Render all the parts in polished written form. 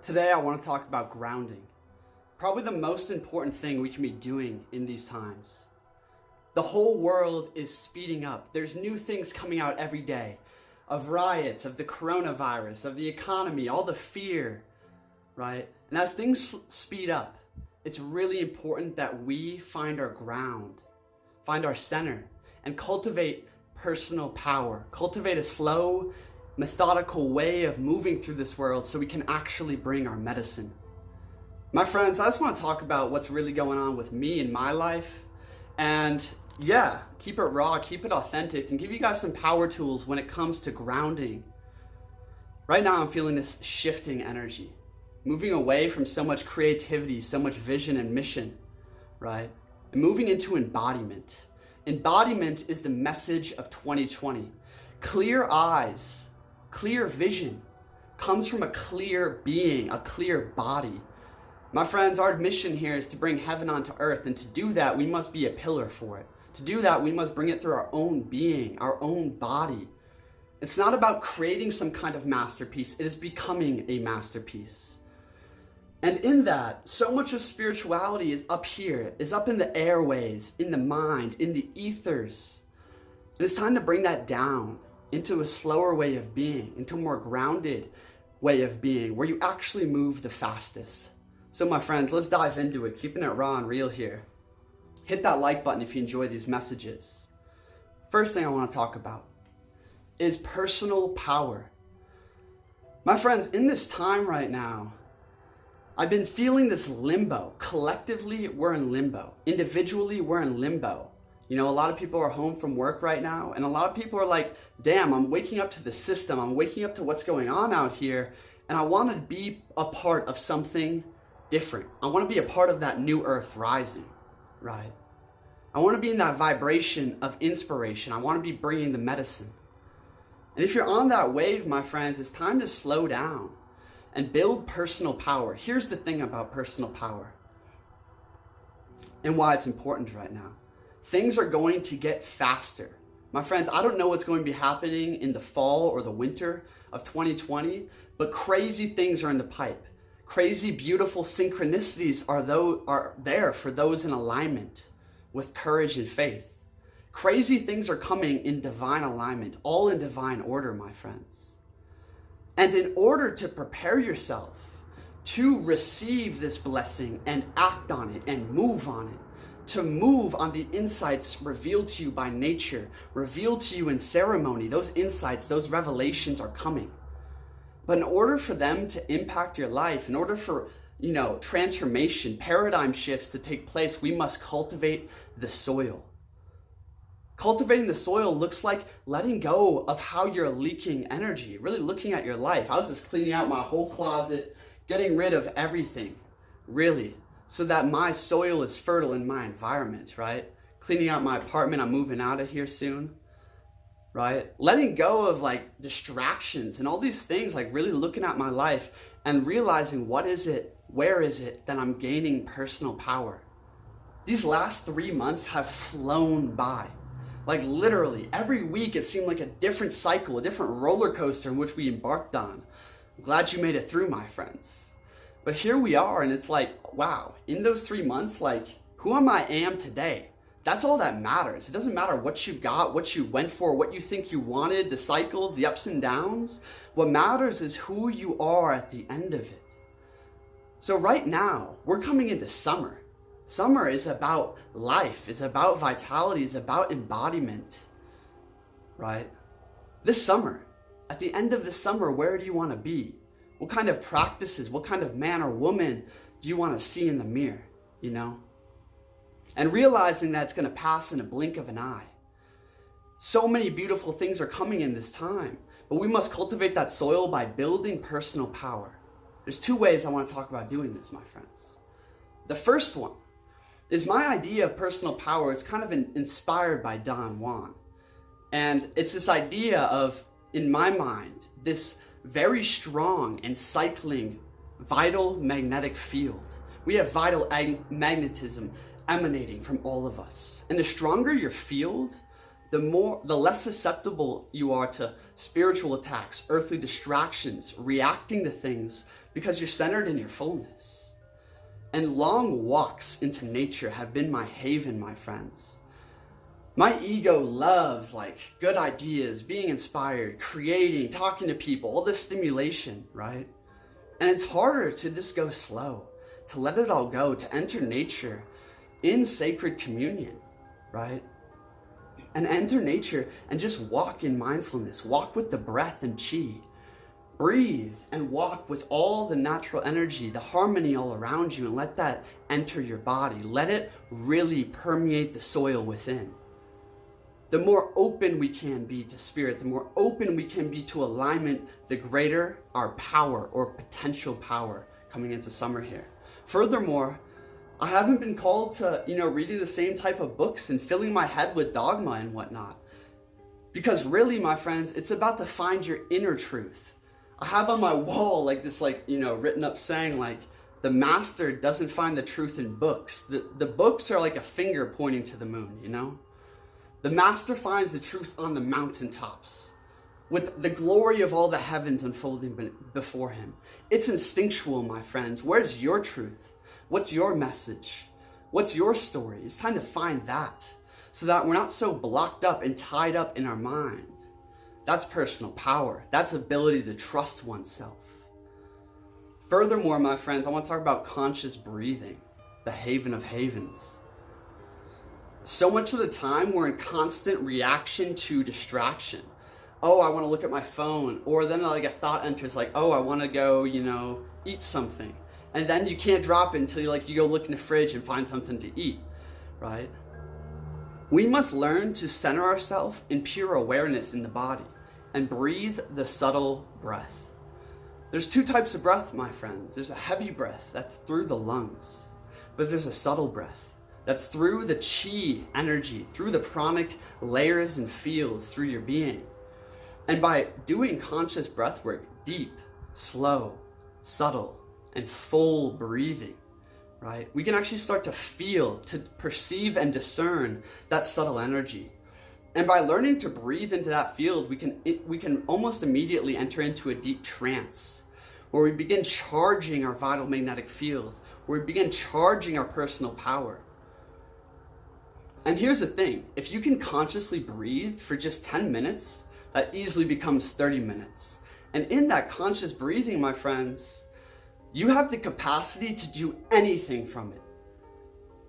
Today I want to talk about grounding. Probably the most important thing we can be doing in these times. The whole world is speeding up. There's new things coming out every day of riots, of the coronavirus, of the economy, all the fear, right? And as things speed up, it's really important that we find our ground, find our center, and cultivate personal power. Cultivate a slow, methodical way of moving through this world so we can actually bring our medicine. My friends, I just want to talk about what's really going on with me in my life. And yeah, keep it raw, keep it authentic, and give you guys some power tools when it comes to grounding. Right now, I'm feeling this shifting energy, moving away from so much creativity, so much vision and mission, right? And moving into embodiment. Embodiment is the message of 2020. Clear eyes, clear vision comes from a clear being, a clear body. My friends, our mission here is to bring heaven onto earth, and to do that, we must be a pillar for it. To do that, we must bring it through our own being, our own body. It's not about creating some kind of masterpiece, it is becoming a masterpiece. And in that, so much of spirituality is up here, is up in the airways, in the mind, in the ethers. And it's time to bring that down into a slower way of being, into a more grounded way of being, where you actually move the fastest. So my friends, let's dive into it, keeping it raw and real here. Hit that like button if you enjoy these messages. First thing I want to talk about is personal power. My friends, in this time right now, I've been feeling this limbo. Collectively, we're in limbo. Individually, we're in limbo. You know, a lot of people are home from work right now, and a lot of people are like, damn, I'm waking up to the system. I'm waking up to what's going on out here, and I want to be a part of something different. I want to be a part of that new earth rising, right? I want to be in that vibration of inspiration. I want to be bringing the medicine. And if you're on that wave, my friends, it's time to slow down and build personal power. Here's the thing about personal power and why it's important right now. Things are going to get faster. My friends, I don't know what's going to be happening in the fall or the winter of 2020, but crazy things are in the pipe. Crazy, beautiful synchronicities are there for those in alignment with courage and faith. Crazy things are coming in divine alignment, all in divine order, my friends. And in order to prepare yourself to receive this blessing and act on it and move on it, to move on the insights revealed to you by nature, revealed to you in ceremony, those insights, those revelations are coming. But in order for them to impact your life, in order for, transformation, paradigm shifts to take place, we must cultivate the soil. Cultivating the soil looks like letting go of how you're leaking energy, really looking at your life. I was just cleaning out my whole closet, getting rid of everything, really, so that my soil is fertile in my environment, right? Cleaning out my apartment, I'm moving out of here soon, right? Letting go of distractions and all these things, really looking at my life and realizing what is it, where is it that I'm gaining personal power. These last 3 months have flown by. Literally, every week it seemed like a different cycle, a different roller coaster in which we embarked on. I'm glad you made it through, my friends. But here we are, and it's wow, in those 3 months, who I am today, that's all that matters. It doesn't matter what you got, what you went for, what you think you wanted, the cycles, the ups and downs. What matters is who you are at the end of it. So right now, we're coming into summer. Summer is about life, it's about vitality, it's about embodiment, right? This summer, at the end of the summer, where do you want to be? What kind of practices, what kind of man or woman do you want to see in the mirror, And realizing that it's going to pass in a blink of an eye. So many beautiful things are coming in this time, but we must cultivate that soil by building personal power. There's 2 ways I want to talk about doing this, my friends. The first one is my idea of personal power is kind of inspired by Don Juan. And it's this idea of, in my mind, this very strong and cycling vital magnetic field. We have vital magnetism emanating from all of us. And the stronger your field, the less susceptible you are to spiritual attacks, earthly distractions, reacting to things because you're centered in your fullness. And long walks into nature have been my haven, my friends. My ego loves good ideas, being inspired, creating, talking to people, all this stimulation, right? And it's harder to just go slow, to let it all go, to enter nature in sacred communion, right? And enter nature and just walk in mindfulness, walk with the breath and chi. Breathe and walk with all the natural energy, the harmony all around you, and let that enter your body. Let it really permeate the soil within. The more open we can be to spirit, the more open we can be to alignment, the greater our power or potential power coming into summer here. Furthermore, I haven't been called to, reading the same type of books and filling my head with dogma and whatnot. Because really, my friends, it's about to find your inner truth. I have on my wall this written up saying the master doesn't find the truth in books. The books are like a finger pointing to the moon, The master finds the truth on the mountaintops, with the glory of all the heavens unfolding before him. It's instinctual, my friends. Where's your truth? What's your message? What's your story? It's time to find that so that we're not so blocked up and tied up in our mind. That's personal power. That's ability to trust oneself. Furthermore, my friends, I want to talk about conscious breathing, the haven of havens. So much of the time, we're in constant reaction to distraction. Oh, I want to look at my phone. Or then a thought enters oh, I want to go, eat something. And then you can't drop it until you go look in the fridge and find something to eat, right? We must learn to center ourselves in pure awareness in the body and breathe the subtle breath. There's two types of breath, my friends. There's a heavy breath that's through the lungs, but there's a subtle breath that's through the chi energy, through the pranic layers and fields through your being. And by doing conscious breath work, deep, slow, subtle, and full breathing, right? We can actually start to feel, to perceive and discern that subtle energy. And by learning to breathe into that field, we can almost immediately enter into a deep trance where we begin charging our vital magnetic field, where we begin charging our personal power. And here's the thing, if you can consciously breathe for just 10 minutes, that easily becomes 30 minutes. And in that conscious breathing, my friends, you have the capacity to do anything from it.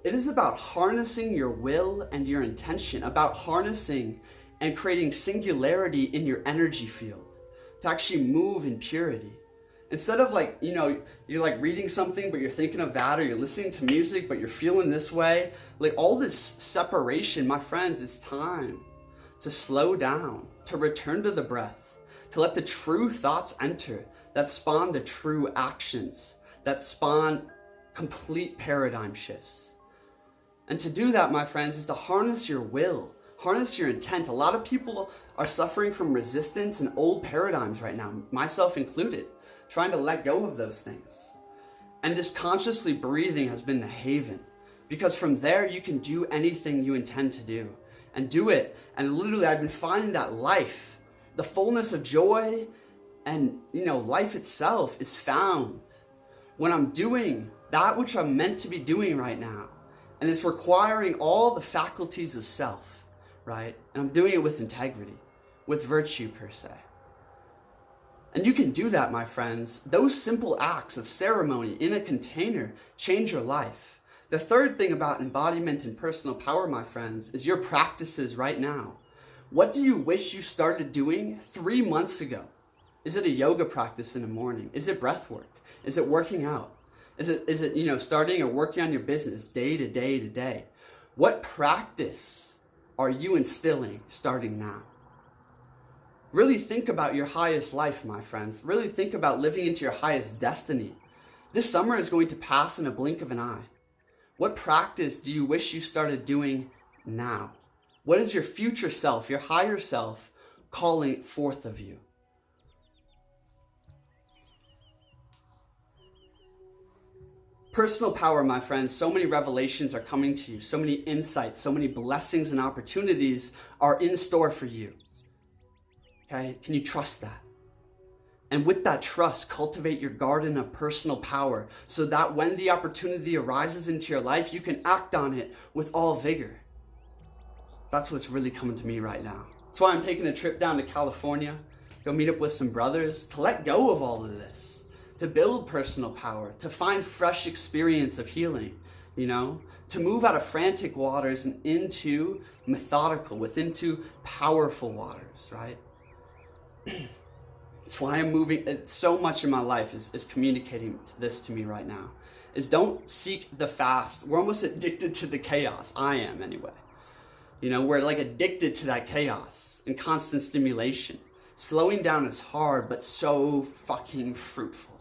It is about harnessing your will and your intention, about harnessing and creating singularity in your energy field to actually move in purity. Instead of you're reading something, but you're thinking of that, or you're listening to music, but you're feeling this way, all this separation, my friends, it's time to slow down, to return to the breath, to let the true thoughts enter that spawn the true actions, that spawn complete paradigm shifts. And to do that, my friends, is to harness your will, harness your intent. A lot of people are suffering from resistance and old paradigms right now, myself included, trying to let go of those things. And just consciously breathing has been the haven, because from there you can do anything you intend to do and do it. And literally, I've been finding that life, the fullness of joy and life itself is found when I'm doing that which I'm meant to be doing right now. And it's requiring all the faculties of self, right? And I'm doing it with integrity, with virtue per se. And you can do that, my friends. Those simple acts of ceremony in a container change your life. The third thing about embodiment and personal power, my friends, is your practices right now. What do you wish you started doing 3 months ago? Is it a yoga practice in the morning? Is it breath work? Is it working out? Is it starting or working on your business day to day to day? What practice are you instilling starting now? Really think about your highest life, my friends. Really think about living into your highest destiny. This summer is going to pass in a blink of an eye. What practice do you wish you started doing now? What is your future self, your higher self, calling forth of you? Personal power, my friends, so many revelations are coming to you, so many insights, so many blessings and opportunities are in store for you. Okay? Can you trust that? And with that trust, cultivate your garden of personal power so that when the opportunity arises into your life, you can act on it with all vigor. That's what's really coming to me right now. That's why I'm taking a trip down to California, go meet up with some brothers, to let go of all of this, to build personal power, to find fresh experience of healing, to move out of frantic waters and into methodical, into powerful waters, right? It's why I'm moving. So much in my life is communicating this to me right now, is don't seek the fast. We're almost addicted to the chaos. I am anyway. We're like addicted to that chaos and constant stimulation. Slowing down is hard, but so fucking fruitful.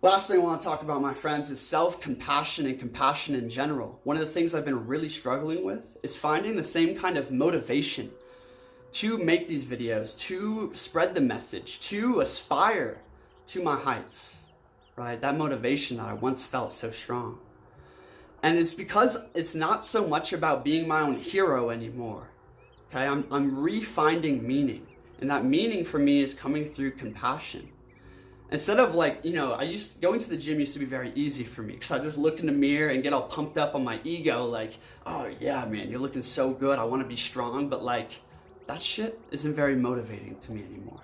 Last thing I want to talk about, my friends, is self-compassion and compassion in general. One of the things I've been really struggling with is finding the same kind of motivation to make these videos, to spread the message, to aspire to my heights, right? That motivation that I once felt so strong. And it's because it's not so much about being my own hero anymore, okay? I'm refinding meaning, and that meaning for me is coming through compassion. Instead of going to the gym used to be very easy for me because I just look in the mirror and get all pumped up on my ego like, oh yeah, man, you're looking so good. I want to be strong. But that shit isn't very motivating to me anymore.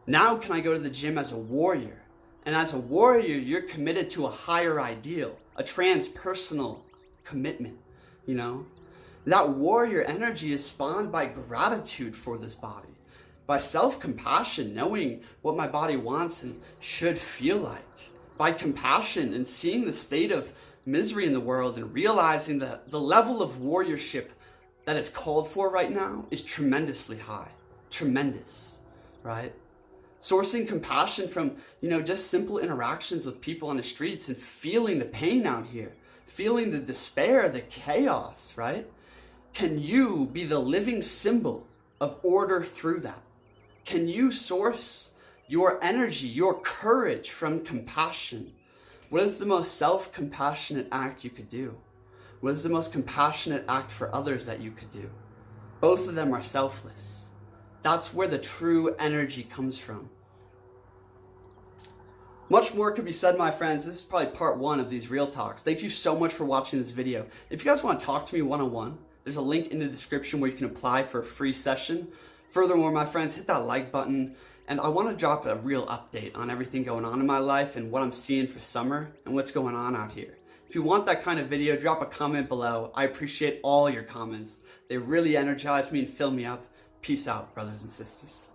Now can I go to the gym as a warrior? And as a warrior, you're committed to a higher ideal, a transpersonal commitment, That warrior energy is spawned by gratitude for this body. By self-compassion, knowing what my body wants and should feel like. By compassion and seeing the state of misery in the world and realizing that the level of warriorship that is called for right now is tremendously high. Tremendous, right? Sourcing compassion from, just simple interactions with people on the streets and feeling the pain out here. Feeling the despair, the chaos, right? Can you be the living symbol of order through that? Can you source your energy, your courage from compassion? What is the most self-compassionate act you could do? What is the most compassionate act for others that you could do? Both of them are selfless. That's where the true energy comes from. Much more could be said, my friends. This is probably part 1 of these real talks. Thank you so much for watching this video. If you guys want to talk to me one-on-one, there's a link in the description where you can apply for a free session. Furthermore, my friends, hit that like button, and I want to drop a real update on everything going on in my life and what I'm seeing for summer and what's going on out here. If you want that kind of video, drop a comment below. I appreciate all your comments. They really energize me and fill me up. Peace out, brothers and sisters.